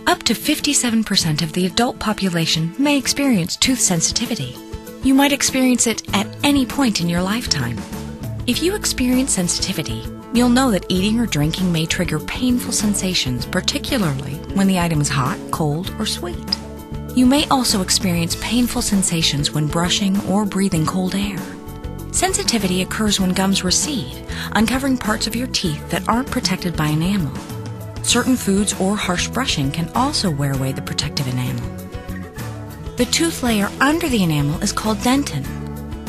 Up to 57% of the adult population may experience tooth sensitivity. You might experience it at any point in your lifetime. If you experience sensitivity, you'll know that eating or drinking may trigger painful sensations, particularly when the item is hot, cold, or sweet. You may also experience painful sensations when brushing or breathing cold air. Sensitivity occurs when gums recede, uncovering parts of your teeth that aren't protected by enamel. Certain foods or harsh brushing can also wear away the protective enamel. The tooth layer under the enamel is called dentin.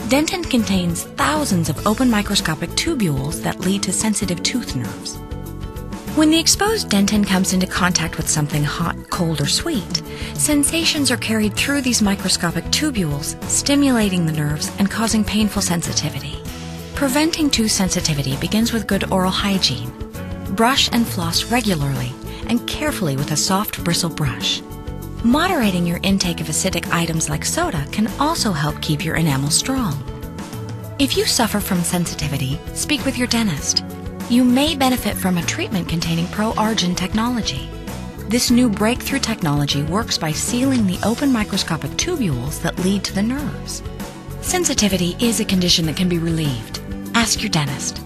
Dentin contains thousands of open microscopic tubules that lead to sensitive tooth nerves. When the exposed dentin comes into contact with something hot, cold, or sweet, sensations are carried through these microscopic tubules, stimulating the nerves and causing painful sensitivity. Preventing tooth sensitivity begins with good oral hygiene. Brush and floss regularly and carefully with a soft bristle brush. Moderating your intake of acidic items like soda can also help keep your enamel strong. If you suffer from sensitivity, speak with your dentist. You may benefit from a treatment containing ProArgin technology. This new breakthrough technology works by sealing the open microscopic tubules that lead to the nerves. Sensitivity is a condition that can be relieved. Ask your dentist.